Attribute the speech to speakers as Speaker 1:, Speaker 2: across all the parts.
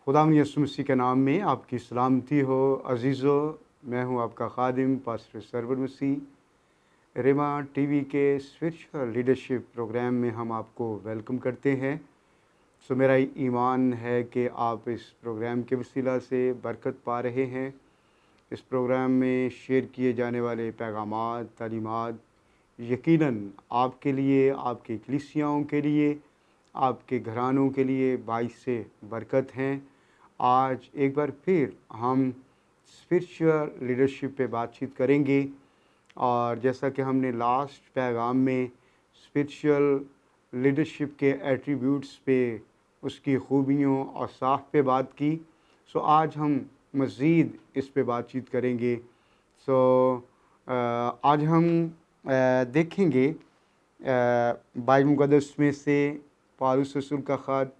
Speaker 1: खुदावंद यीशु मसीह के नाम में आपकी सलामती हो अजीज़ों। मैं हूं आपका खादिम पास्टर सरवर मसीह। रेमा टीवी के स्पिरिचुअल लीडरशिप प्रोग्राम में हम आपको वेलकम करते हैं। सो मेरा ईमान है कि आप इस प्रोग्राम के वसीला से बरकत पा रहे हैं। इस प्रोग्राम में शेयर किए जाने वाले पैगामात तालीमात यकीनन आपके लिए, आपकी कलीसियाओं के लिए, आपके घरानों के लिए बाइस से बरकत हैं। आज एक बार फिर हम स्पिरिचुअल लीडरशिप पे बातचीत करेंगे और जैसा कि हमने लास्ट पैगाम में स्पिरिचुअल लीडरशिप के एट्रीब्यूट्स पे, उसकी खूबियों और साख पे बात की। सो आज हम मज़ीद इस पे बातचीत करेंगे। सो आज हम देखेंगे बाइबल मुक़द्दस में से पौलुस रसूल का ख़त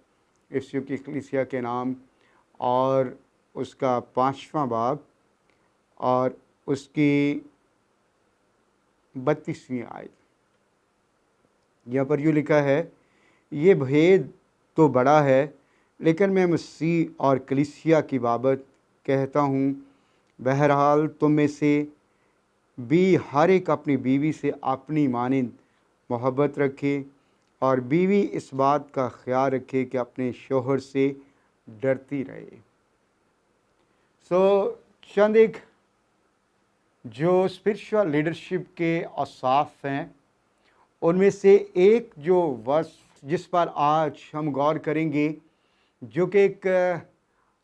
Speaker 1: इफिसियों की कलीसिया के नाम और उसका 5वां बाब और उसकी 32वीं आयत। यहाँ पर यूँ लिखा है, ये भेद तो बड़ा है, लेकिन मैं मसीह और कलीसिया की बाबत कहता हूँ। बहरहाल तुम में से भी हर एक अपनी बीवी से अपनी मानिंद मोहब्बत रखे और बीवी इस बात का ख्याल रखे कि अपने शोहर से डरती रहे। चंद एक जो स्पिरिचुअल लीडरशिप के औसाफ हैं, उनमें से एक जो वर्स जिस पर आज हम गौर करेंगे, जो कि एक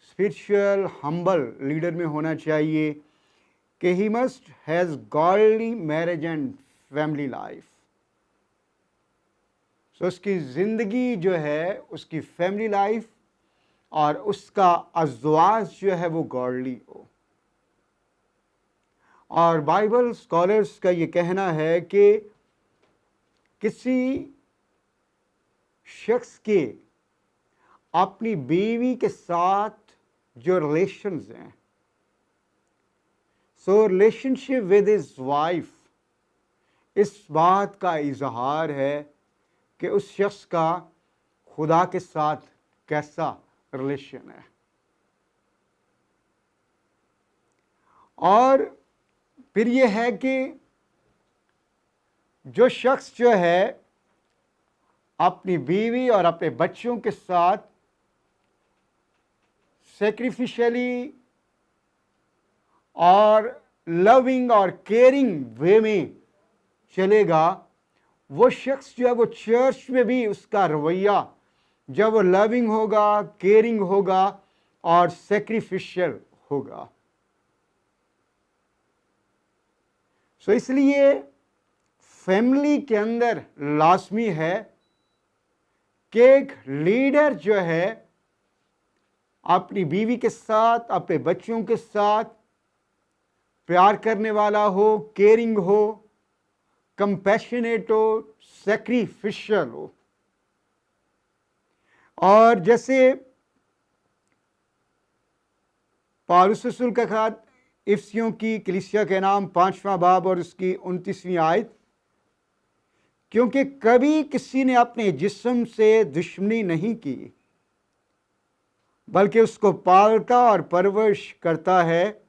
Speaker 1: स्पिरिचुअल हम्बल लीडर में होना चाहिए, कि he must has godly marriage and family life. उसकी ज़िंदगी जो है, उसकी फैमिली लाइफ और उसका अज़वाज जो है वो गॉडली हो। और बाइबल स्कॉलर्स का ये कहना है कि किसी शख्स के अपनी बीवी के साथ जो रिलेशंस हैं, रिलेशनशिप विद हिज वाइफ, इस बात का इजहार है कि उस शख्स का खुदा के साथ कैसा रिलेशन है। और फिर ये है कि जो शख्स जो है अपनी बीवी और अपने बच्चों के साथ सैक्रिफिशियली और लविंग और केयरिंग वे में चलेगा, वो शख्स जो है वो चर्च में भी उसका रवैया जब वो लविंग होगा, केयरिंग होगा और सैक्रिफिशियल होगा। इसलिए फैमिली के अंदर लाजमी है कि एक लीडर जो है अपनी बीवी के साथ, अपने बच्चों के साथ प्यार करने वाला हो, केयरिंग हो, कंपैशनेट हो, सैक्रिफिशियल हो। और जैसे पौलुस रसूल का ख़त इफिसियों की कलीसिया के नाम 5वां बाब और उसकी 29वीं आयत, क्योंकि कभी किसी ने अपने जिस्म से दुश्मनी नहीं की, बल्कि उसको पालता और परवरिश करता है,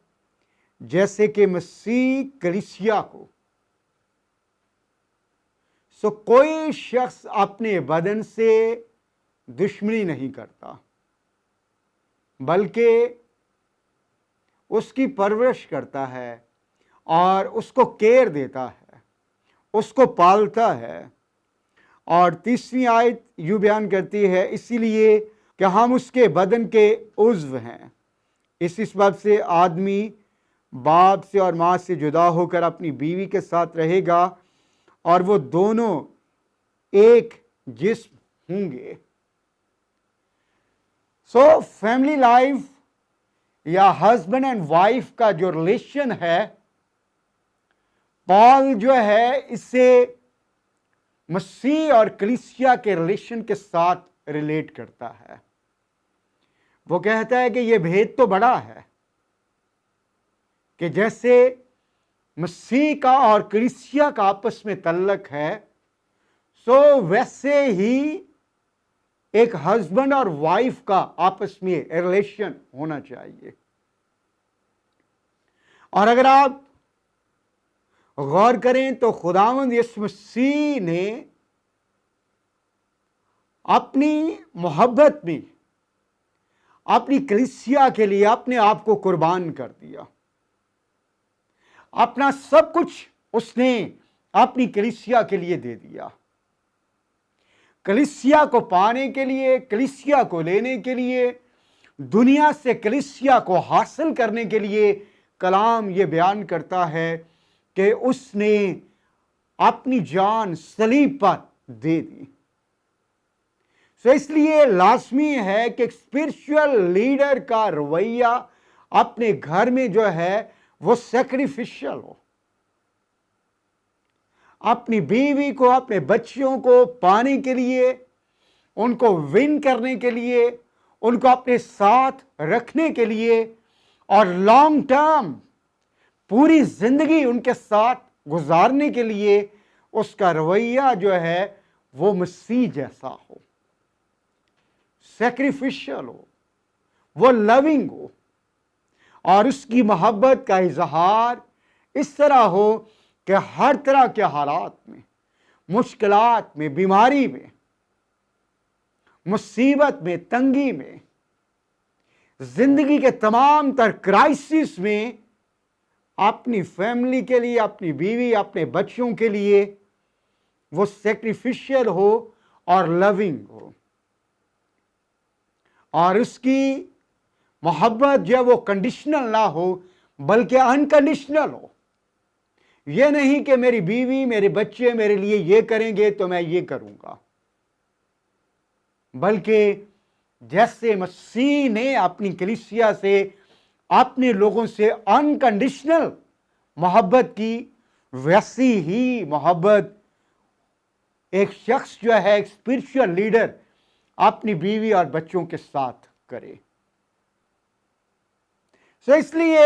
Speaker 1: जैसे कि मसीह कलीसिया को। कोई शख्स अपने बदन से दुश्मनी नहीं करता, बल्कि उसकी परवरिश करता है और उसको केयर देता है, उसको पालता है। और 30वीं आयत यूँ बयान करती है, इसीलिए कि हम उसके बदन के उज़्व हैं। इस बात से आदमी बाप से और माँ से जुदा होकर अपनी बीवी के साथ रहेगा और वो दोनों एक जिस्म होंगे। फैमिली लाइफ या हस्बैंड एंड वाइफ का जो रिलेशन है, पॉल जो है इसे मसीह और कलीसिया के रिलेशन के साथ रिलेट करता है। वो कहता है कि ये भेद तो बड़ा है कि जैसे मसीह का और कलीसिया का आपस में तल्लक है, वैसे ही ایک ہسبینڈ اور وائف کا آپس میں ریلیشن ہونا چاہیے. اور اگر آپ غور کریں تو خداوند یسوع مسیح نے اپنی محبت میں اپنی کلیسیا کے لیے اپنے آپ کو قربان کر دیا. اپنا سب کچھ اس نے اپنی کلیسیا کے لیے دے دیا. کلیسیا کو پانے کے لیے، کلیسیا کو لینے کے لیے، دنیا سے کلیسیا کو حاصل کرنے کے لیے کلام یہ بیان کرتا ہے کہ اس نے اپنی جان صلیب پر دے دی. اس لیے لازمی ہے کہ ایک اسپرچل لیڈر کا رویہ اپنے گھر میں جو ہے وہ سیکریفیشل ہو. اپنی بیوی کو، اپنے بچوں کو پانے کے لیے، ان کو ون کرنے کے لیے، ان کو اپنے ساتھ رکھنے کے لیے اور لانگ ٹرم پوری زندگی ان کے ساتھ گزارنے کے لیے اس کا رویہ جو ہے وہ مسیح جیسا ہو، سیکریفیشل ہو، وہ لونگ ہو، اور اس کی محبت کا اظہار اس طرح ہو کہ ہر طرح کے حالات میں، مشکلات میں، بیماری میں، مصیبت میں، تنگی میں، زندگی کے تمام تر کرائسس میں اپنی فیملی کے لیے، اپنی بیوی، اپنے بچوں کے لیے وہ سیکریفیشل ہو اور لونگ ہو. اور اس کی محبت جو وہ کنڈیشنل نہ ہو بلکہ انکنڈیشنل ہو. یہ نہیں کہ میری بیوی، میرے بچے میرے لیے یہ کریں گے تو میں یہ کروں گا، بلکہ جیسے مسیح نے اپنی کلیسیا سے، اپنے لوگوں سے انکنڈیشنل محبت کی، ویسی ہی محبت ایک شخص جو ہے، ایک اسپرچل لیڈر اپنی بیوی اور بچوں کے ساتھ کرے. اس لیے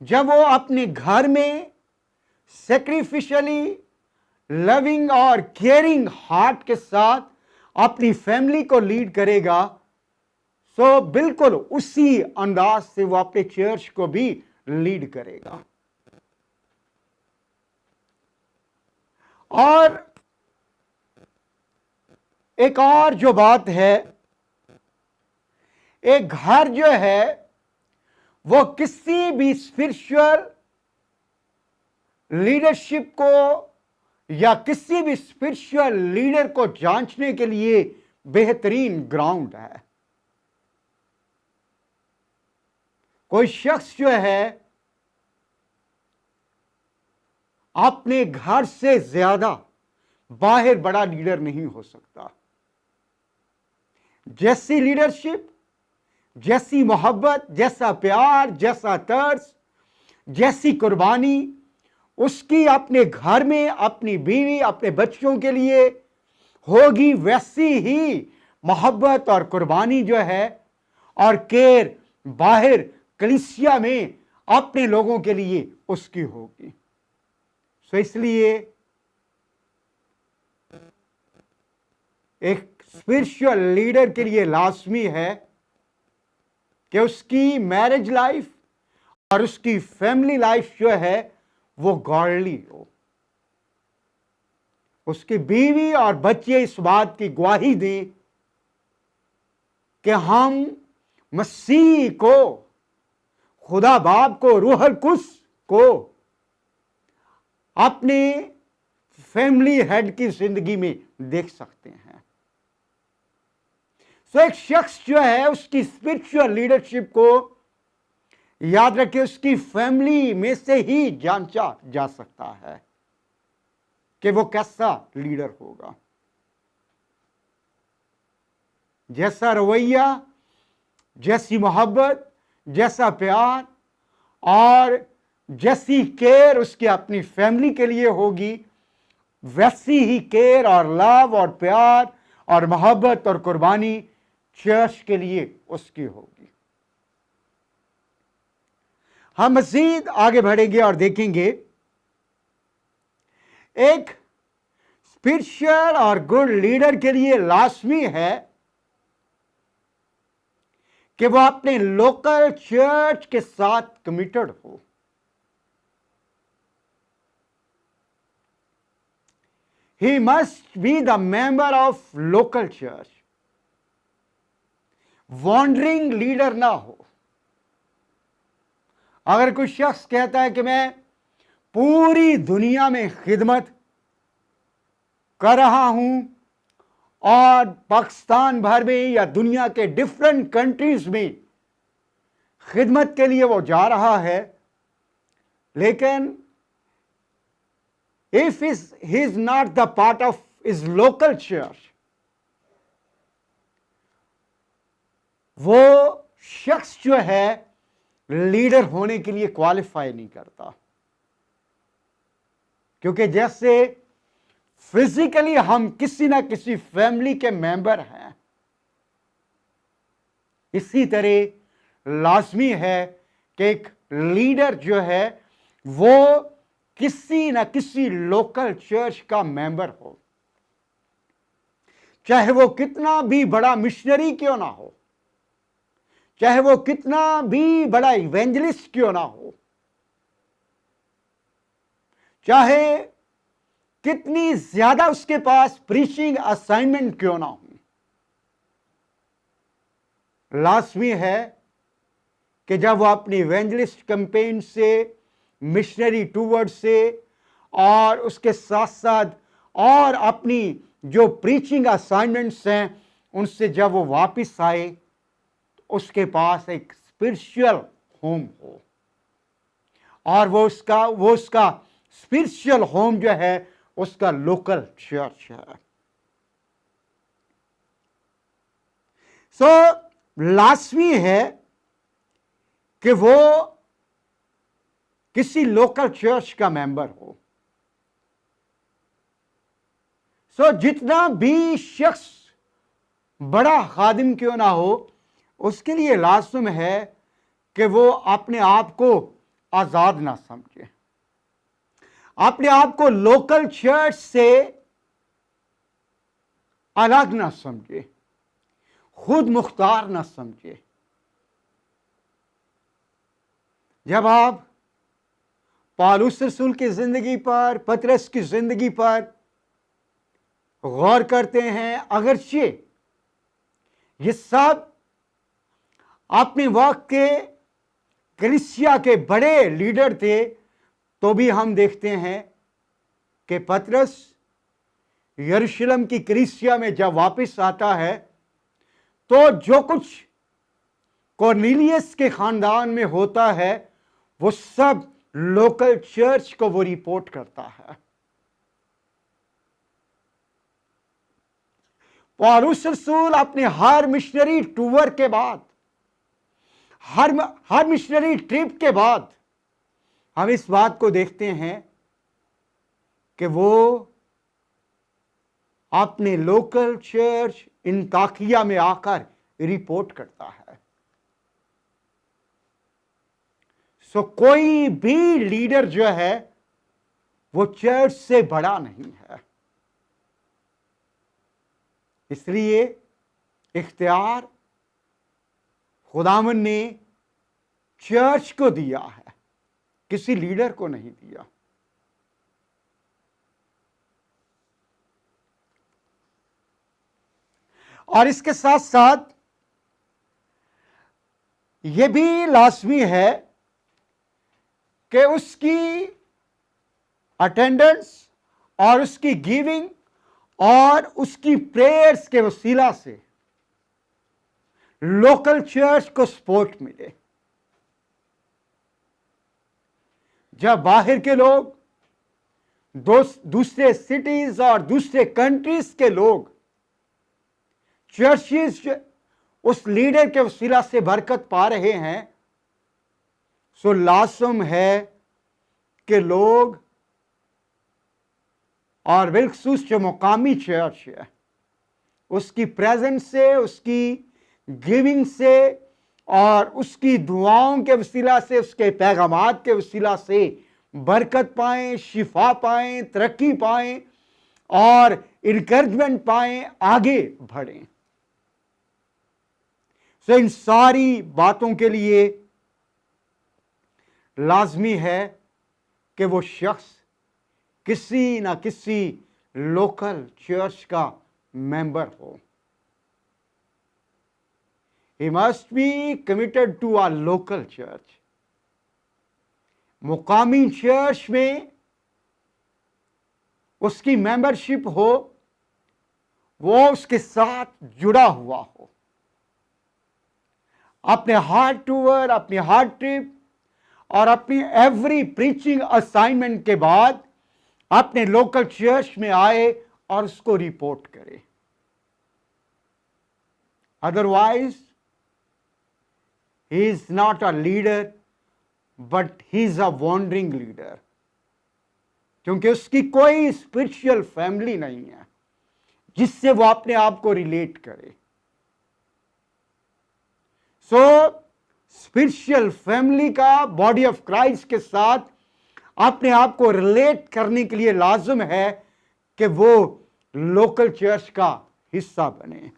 Speaker 1: جب وہ اپنے گھر میں سیکریفیشلی لونگ اور کیئرنگ ہارٹ کے ساتھ اپنی فیملی کو لیڈ کرے گا، سو بالکل اسی انداز سے وہ اپنے چرچ کو بھی لیڈ کرے گا. اور ایک اور جو بات ہے، ایک گھر جو ہے وہ کسی بھی اسپرچل لیڈرشپ کو یا کسی بھی اسپرچل لیڈر کو جانچنے کے لیے بہترین گراؤنڈ ہے. کوئی شخص جو ہے اپنے گھر سے زیادہ باہر بڑا لیڈر نہیں ہو سکتا. جیسی لیڈرشپ، جیسی محبت، جیسا پیار، جیسا طرز، جیسی قربانی اس کی اپنے گھر میں اپنی بیوی، اپنے بچوں کے لیے ہوگی، ویسی ہی محبت اور قربانی جو ہے اور کیئر باہر کلیسیا میں اپنے لوگوں کے لیے اس کی ہوگی. اس لیے ایک اسپرچل لیڈر کے لیے لازمی ہے کہ اس کی میرج لائف اور اس کی فیملی لائف جو ہے وہ گاڈلی ہو. اس کی بیوی اور بچے اس بات کی گواہی دیں کہ ہم مسیح کو، خدا باپ کو، روح القدس کو اپنے فیملی ہیڈ کی زندگی میں دیکھ سکتے ہیں. ایک شخص جو ہے اس کی اسپرچل لیڈرشپ کو یاد رکھے، اس کی فیملی میں سے ہی جانچا جا سکتا ہے کہ وہ کیسا لیڈر ہوگا. جیسا رویہ، جیسی محبت، جیسا پیار اور جیسی کیئر اس کی اپنی فیملی کے لیے ہوگی، ویسی ہی کیئر اور لو اور پیار اور محبت اور قربانی چرچ کے لیے اس کی ہوگی. ہم مزید آگے بڑھیں گے اور دیکھیں گے ایک स्पिरिचुअल और गुड लीडर के लिए लाजमी है कि वो अपने लोकल चर्च के साथ कमिटेड हो। He must be the member of local church. Wandering leader ना हो। अगर कोई शख्स कहता है कि मैं पूरी दुनिया में खिदमत कर रहा हूं और पाकिस्तान भर में या दुनिया के डिफरेंट कंट्रीज में खिदमत के लिए वो जा रहा है, लेकिन if he is not the part of his local church, वो शख्स जो है लीडर होने के लिए क्वालिफाई नहीं करता। क्योंकि जैसे फिजिकली हम किसी ना किसी फैमिली के मेंबर हैं, इसी तरह लाजमी है कि एक लीडर जो है वो किसी ना किसी लोकल चर्च का मेंबर हो, चाहे वो कितना भी बड़ा मिशनरी क्यों ना हो, चाहे वो कितना भी बड़ा इवेंजलिस्ट क्यों ना हो, चाहे कितनी ज्यादा उसके पास प्रीचिंग असाइनमेंट क्यों ना हो, लाजमी है कि जब वो अपनी इवेंजलिस्ट कैंपेन से, मिशनरी टूवर्ड से और उसके साथ साथ और अपनी जो प्रीचिंग असाइनमेंट्स हैं उनसे जब वो वापस आए, उसके पास एक स्पिरिचुअल होम हो, और वो उसका स्पिरिचुअल होम जो है उसका लोकल चर्च है। सो लाजमी है कि वो किसी लोकल चर्च का मेंबर हो। सो जितना भी शख्स बड़ा खादिम क्यों ना हो, उसके लिए लाजिम है कि वो अपने आप को आजाद ना समझे, अपने आप को लोकल चर्च से अलग ना समझे, खुद मुख्तार ना समझे। जब आप पौलुस रसूल की जिंदगी पर, पतरस की जिंदगी पर गौर करते हैं, अगरचे ये सब अपने वक्त के कलीसिया के बड़े लीडर थे, तो भी हम देखते हैं कि पतरस यरूशलेम की कलीसिया में जब वापस आता है तो जो कुछ कॉर्नेलियस के खानदान में होता है वो सब लोकल चर्च को वो रिपोर्ट करता है। पौलुस रसूल अपने हर मिशनरी टूर के बाद, हर मिशनरी ट्रिप के बाद हम इस बात को देखते हैं कि वो अपने लोकल चर्च इंताकिया में आकर रिपोर्ट करता है। सो कोई भी लीडर जो है वो चर्च से बड़ा नहीं है, इसलिए इख्तियार खुदावन ने चर्च को दिया है, किसी लीडर को नहीं दिया। और इसके साथ साथ यह भी लाजमी है कि उसकी अटेंडेंस और उसकी गिविंग और उसकी प्रेयर्स के वसीला से लोकल चर्च को सपोर्ट मिले। जब बाहर के लोग, दूसरे सिटीज और दूसरे कंट्रीज के लोग चर्चेस उस लीडर के वसीला से बरकत पा रहे हैं, सो लाजिम है कि लोग और बिलखसूस जो मुकामी चर्च है उसकी प्रेजेंस से, उसकी गिविंग से और उसकी दुआओं के वसीला से, उसके पैगामात के वसीला से बरकत पाएं, शिफा पाएं, तरक्की पाएं और इनकरेजमेंट पाएं, आगे बढ़ें। सो इन सारी बातों के लिए लाजमी है कि वो शख्स किसी ना किसी लोकल चर्च का मेंबर हो। He must be committed to a local church. मुकामी चर्च में उसकी मेंबरशिप हो, वो उसके साथ जुड़ा हुआ हो। अपने हार्ट टूर, अपनी हार्ट ट्रिप और अपनी एवरी प्रीचिंग असाइनमेंट के बाद अपने लोकल चर्च में आए और उसको रिपोर्ट करे। Otherwise he is not a leader, but he is a wandering leader, क्योंकि उसकी कोई स्पिरिचुअल फैमिली नहीं है जिससे वो अपने आप को रिलेट करे। सो स्पिरिचुअल फैमिली का बॉडी ऑफ क्राइस्ट के साथ अपने आप को रिलेट करने के लिए लाजिम है कि वो लोकल चर्च का हिस्सा बने।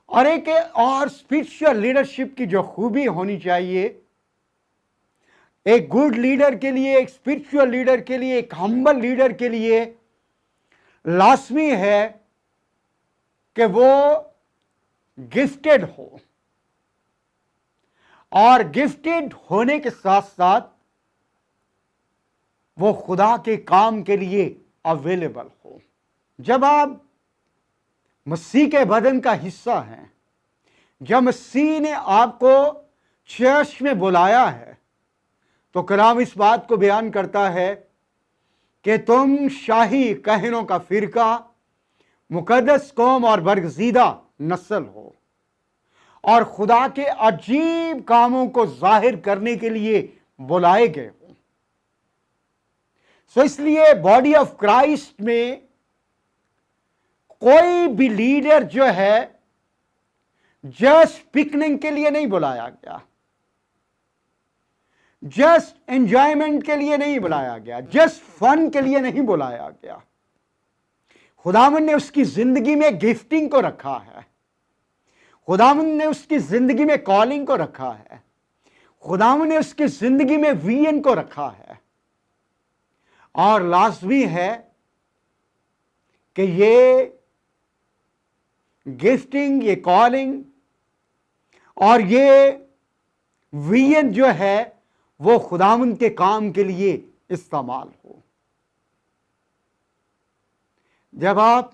Speaker 1: और एक और स्पिरिचुअल लीडरशिप की जो खूबी होनी चाहिए, एक गुड लीडर के लिए, एक स्पिरिचुअल लीडर के लिए, एक हम्बल लीडर के लिए लाजमी है कि वो गिफ्टेड हो, और गिफ्टेड होने के साथ साथ वो खुदा के काम के लिए अवेलेबल हो। जब आप मसीह के बदन का हिस्सा हैं, जब मसीह ने आपको चर्च में बुलाया है, तो कलाम इस बात को बयान करता है कि तुम शाही कहनों का फिरका, मुकद्दस कौम और बरगज़ीदा नस्ल हो, और खुदा के अजीब कामों को जाहिर करने के लिए बुलाए गए हो। सो इसलिए बॉडी ऑफ क्राइस्ट में कोई भी लीडर जो है जस्ट पिकनिक के लिए नहीं बुलाया गया, जस्ट एंजॉयमेंट के लिए नहीं बुलाया गया, जस्ट फन के लिए नहीं बुलाया गया। खुदावंद ने उसकी जिंदगी में गिफ्टिंग को रखा है, खुदावंद ने उसकी जिंदगी में कॉलिंग को रखा है, खुदावंद ने उसकी जिंदगी में विजन को रखा है। और लाजमी है कि ये गिफ्टिंग, ये कॉलिंग और ये विजन जो है वो खुदावंद के काम के लिए इस्तेमाल हो। जब आप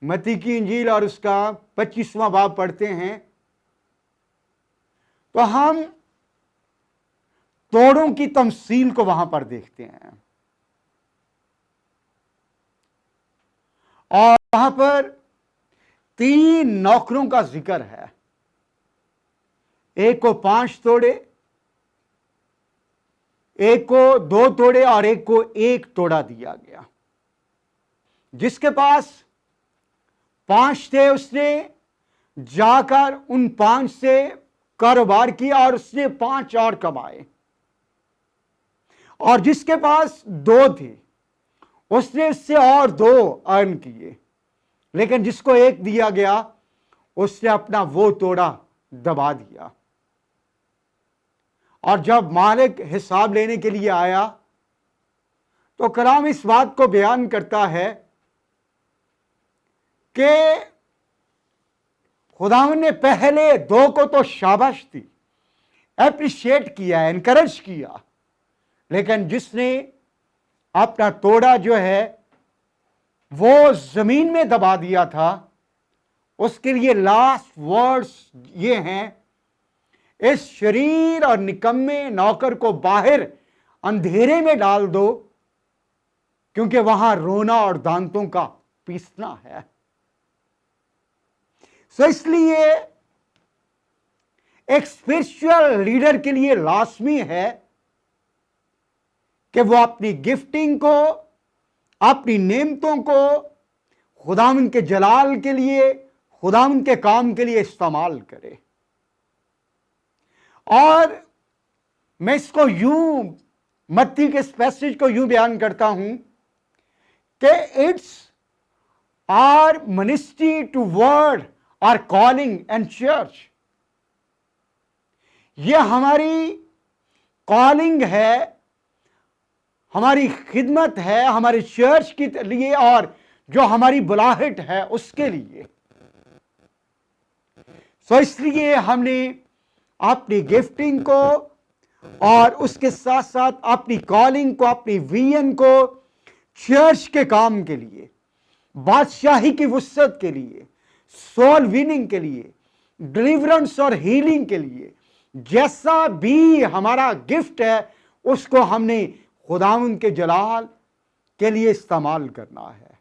Speaker 1: मत्ती की इंजील और उसका 25वां बाब पढ़ते हैं तो हम तोड़ों की तमसील को वहां पर देखते हैं, और वहां पर 3 नौकरों का जिक्र है। एक को 5 तोड़े, एक को 2 तोड़े और एक को 1 तोड़ा दिया गया। जिसके पास 5 थे उसने जाकर उन 5 से कारोबार किया और उसने 5 और कमाए, और जिसके पास 2 थे उसने इससे और 2 अर्न किए, लेकिन जिसको 1 दिया गया उसने अपना वो तोड़ा दबा दिया। और जब मालिक हिसाब लेने के लिए आया तो कलाम इस बात को बयान करता है कि खुदावंद ने पहले 2 को तो शाबाश दी, एप्रिशिएट किया, एनकरेज किया, लेकिन जिसने अपना तोड़ा जो है वो जमीन में दबा दिया था, उसके लिए लास्ट वर्ड्स ये हैं, इस शरीर और निकम्मे नौकर को बाहर अंधेरे में डाल दो, क्योंकि वहां रोना और दांतों का पीसना है। सो इसलिए एक स्पिरिचुअल लीडर के लिए लाजमी है कि वो अपनी गिफ्टिंग को, अपनी नेमतों को खुदावंद के जलाल के लिए, खुदावंद के काम के लिए इस्तेमाल करे। और मैं इसको यूं मत्ती के इस पैसेज को यूं बयान करता हूं कि it's our ministry toward our calling and church. ये हमारी कॉलिंग है, हमारी खिदमत है, हमारी चर्च के लिए और जो हमारी बुलाहट है उसके लिए। सो इसलिए हमने अपनी गिफ्टिंग को और उसके साथ साथ अपनी कॉलिंग को, अपनी विजन को चर्च के काम के लिए, बादशाही की वुसअत के लिए, सोल विनिंग के लिए, डिलीवरेंस और हीलिंग के लिए, जैसा भी हमारा गिफ्ट है उसको हमने खुदावंद के जलाल के लिए इस्तेमाल करना है।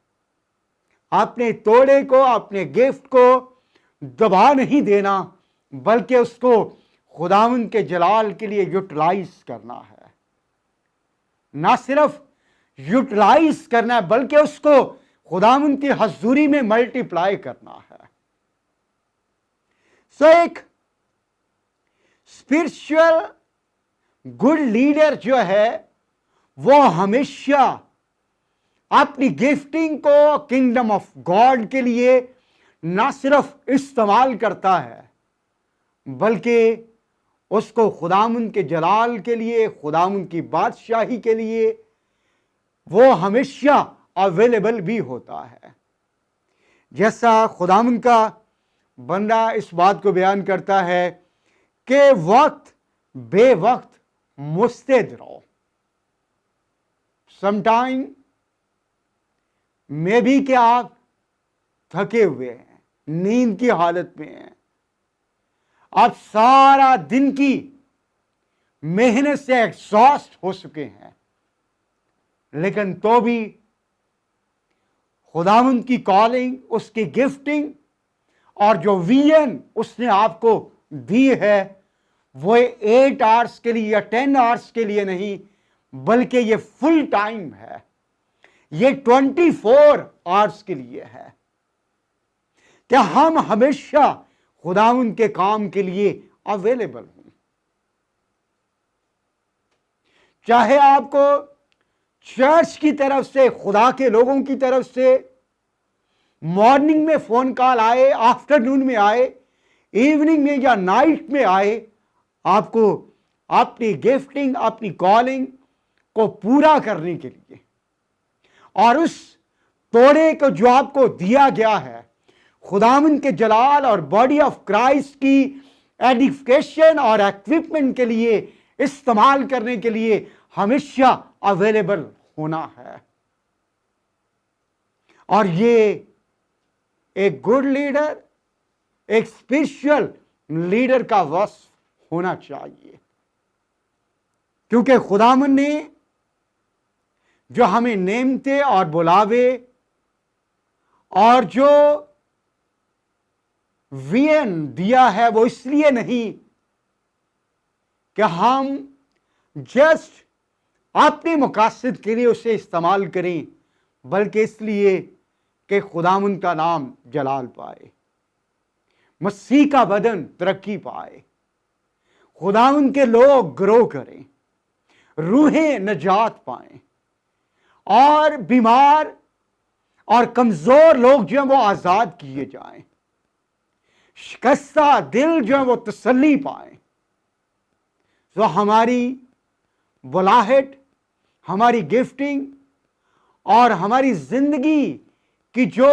Speaker 1: अपने तोड़े को, अपने गिफ्ट को दबा नहीं देना, बल्कि उसको खुदावंद के जलाल के लिए यूटिलाइज करना है। ना सिर्फ यूटिलाइज करना है बल्कि उसको खुदावंद की हजूरी में मल्टीप्लाई करना है। सो एक स्पिरिचुअल गुड लीडर जो है वो हमेशा अपनी गिफ्टिंग को किंगडम ऑफ गॉड के लिए ना सिर्फ इस्तेमाल करता है बल्कि उसको खुदावंद के जलाल के लिए, खुदावंद की बादशाही के लिए वो हमेशा अवेलेबल भी होता है। जैसा खुदावंद का बंदा इस बात को बयान करता है कि वक्त बेवक्त मुस्तैद रहो। समटाइम में भी कि आप थके हुए हैं, नींद की हालत में हैं, आप सारा दिन की मेहनत से एग्जॉस्ट हो चुके हैं, लेकिन तो भी खुदावंद की कॉलिंग, उसकी गिफ्टिंग और जो विजन उसने आपको दी है वो 8 आवर्स के लिए या 10 आवर्स के लिए नहीं, बल्कि ये फुल टाइम है, ये 24 आवर्स के लिए है कि हम हमेशा खुदावंद के काम के लिए अवेलेबल हों। चाहे आपको चर्च की तरफ से, खुदा के लोगों की तरफ से मॉर्निंग में फोन कॉल आए, आफ्टरनून में आए, इवनिंग में या नाइट में आए, आपको अपनी गिफ्टिंग, अपनी कॉलिंग को पूरा करने के लिए और उस तोड़े को जो आपको दिया गया है खुदावंद के जलाल और बॉडी ऑफ क्राइस्ट की एडिफिकेशन और इक्विपमेंट के लिए इस्तेमाल करने के लिए हमेशा अवेलेबल होना है। और ये एक गुड लीडर, एक स्पिरिचुअल लीडर का वस्फ होना चाहिए, क्योंकि खुदावंद ने जो हमें नेमते और बुलावे और जो विजन दिया है वो इसलिए नहीं कि हम जस्ट अपने मकासद के लिए उसे इस्तेमाल करें, बल्कि इसलिए कि खुदावंद का नाम जलाल पाए, मसीह का बदन तरक्की पाए, खुदावंद के लोग ग्रो करें, रूहें नजात पाएं और बीमार और कमजोर लोग जो हैं वो आजाद किए जाएं, शिकस्ता दिल जो है वो तसल्ली पाएं। तो हमारी बुलाहट, हमारी गिफ्टिंग और हमारी जिंदगी की जो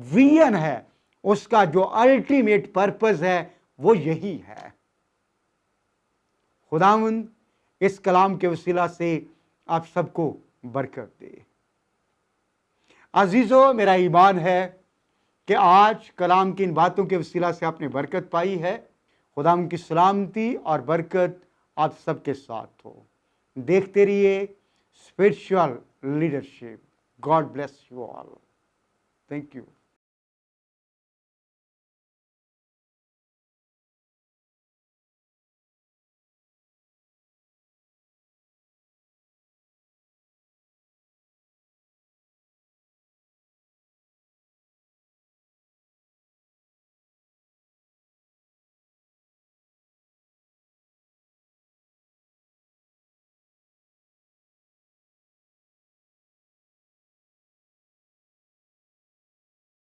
Speaker 1: विजन है उसका जो अल्टीमेट पर्पस है वो यही है। खुदावंद इस कलाम के वसीला से आप सबको बरकत दे। अजीजों, मेरा ईमान है कि आज कलाम की इन बातों के वसीला से आपने बरकत पाई है। खुदावंद की सलामती और बरकत आप सबके साथ हो। देखते रहिए spiritual leadership. God bless you all. Thank you.